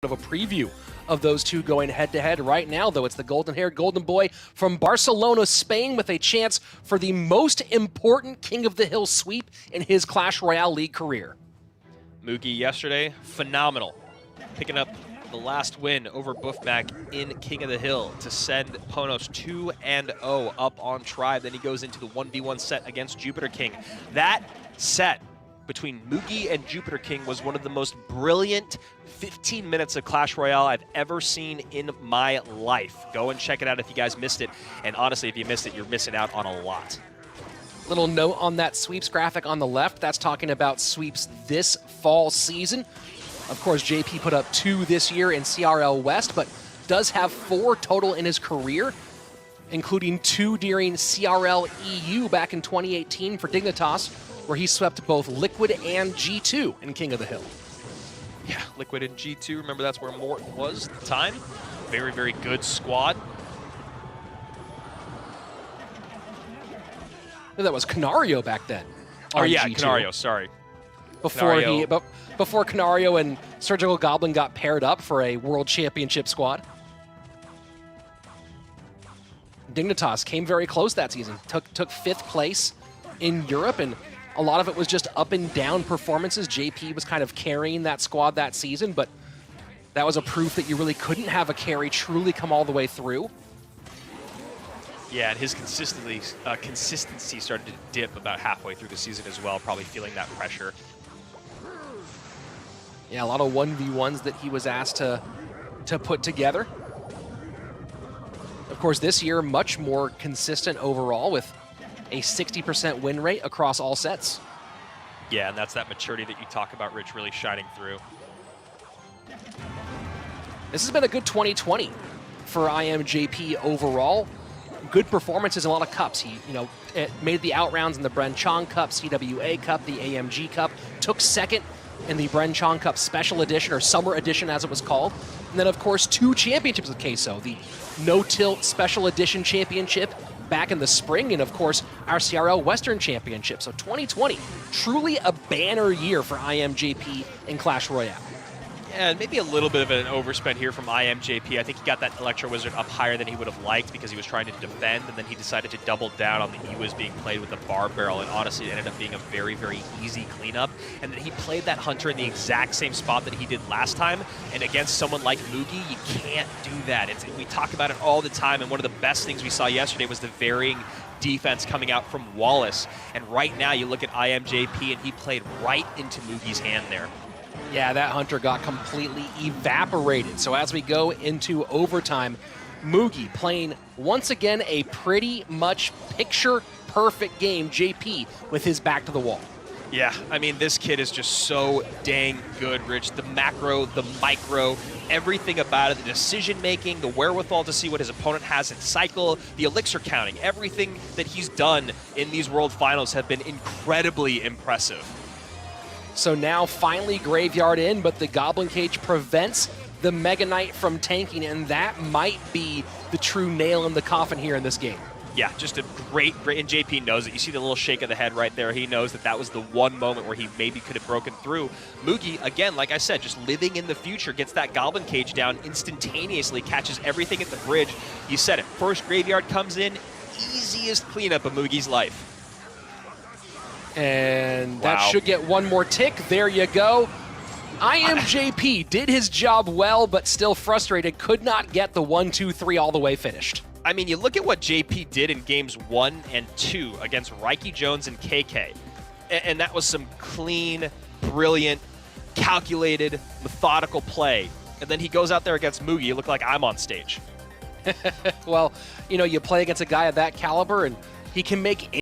of a preview of those two going head-to-head. Right now, though, it's the golden-haired golden boy from Barcelona, Spain, with a chance for the most important King of the Hill sweep in his Clash Royale League career. Mugi yesterday, phenomenal. Picking up the last win over Buffmac in King of the Hill to send Ponos 2-0 up on Tribe. Then he goes into the 1v1 set against Jupiter King. That set between Mugi and Jupiter King was one of the most brilliant 15 minutes of Clash Royale I've ever seen in my life. Go and check it out if you guys missed it. And honestly, if you missed it, you're missing out on a lot. Little note on that sweeps graphic on the left, that's talking about sweeps this fall season. Of course, JP put up 2 this year in CRL West, but does have 4 total in his career, including 2 during CRL EU back in 2018 for Dignitas, where he swept both Liquid and G2 in King of the Hill. Yeah, Liquid and G2, remember that's where Morton was at the time. Very, very good squad. That was Canario back then. Oh yeah, G2. Canario, sorry. Before Canario and Surgical Goblin got paired up for a World Championship squad. Dignitas came very close that season. Took 5th place in Europe, and a lot of it was just up and down performances. JP was kind of carrying that squad that season, but that was a proof that you really couldn't have a carry truly come all the way through. Yeah, and his consistency started to dip about halfway through the season as well, probably feeling that pressure. Yeah, a lot of 1v1s that he was asked to put together. Of course, this year, much more consistent overall with a 60% win rate across all sets. Yeah, and that's that maturity that you talk about, Rich, really shining through. This has been a good 2020 for iAmJP overall. Good performances in a lot of cups. He, made the out rounds in the Bren Chong Cup, CWA Cup, the AMG Cup, took 2nd in the Bren Chong Cup Special Edition, or Summer Edition as it was called. And then, of course, 2 championships with Queso, the No Tilt Special Edition Championship back in the spring, and of course, our CRL Western Championship. So 2020, truly a banner year for iAmJP in Clash Royale. And maybe a little bit of an overspend here from iAmJP. I think he got that Electro Wizard up higher than he would have liked because he was trying to defend, and then he decided to double down on the E-Wiz being played with the Bar Barrel, and honestly, it ended up being a very, very easy cleanup. And then he played that Hunter in the exact same spot that he did last time, and against someone like Mugi, you can't do that. We talk about it all the time, and one of the best things we saw yesterday was the varying defense coming out from Wallace. And right now, you look at iAmJP, and he played right into Mugi's hand there. Yeah, that Hunter got completely evaporated. So as we go into overtime, Mugi playing once again a pretty much picture-perfect game, JP with his back to the wall. Yeah, I mean, this kid is just so dang good, Rich. The macro, the micro, everything about it, the decision-making, the wherewithal to see what his opponent has in cycle, the elixir counting, everything that he's done in these World Finals have been incredibly impressive. So now finally Graveyard in, but the Goblin Cage prevents the Mega Knight from tanking, and that might be the true nail in the coffin here in this game. Yeah, just a great, and JP knows it. You see the little shake of the head right there. He knows that that was the one moment where he maybe could have broken through. Mugi, again, like I said, just living in the future, gets that Goblin Cage down instantaneously, catches everything at the bridge. You said it, first Graveyard comes in, easiest cleanup of Mugi's life. And wow. That should get one more tick. There you go. iAmJP did his job well, but still frustrated. Could not get the 1, 2, 3 all the way finished. I mean, you look at what JP did in games 1 and 2 against Reiki Jones and KK. And that was some clean, brilliant, calculated, methodical play. And then he goes out there against Mugi. You look like I'm on stage. Well, you play against a guy of that caliber, and he can make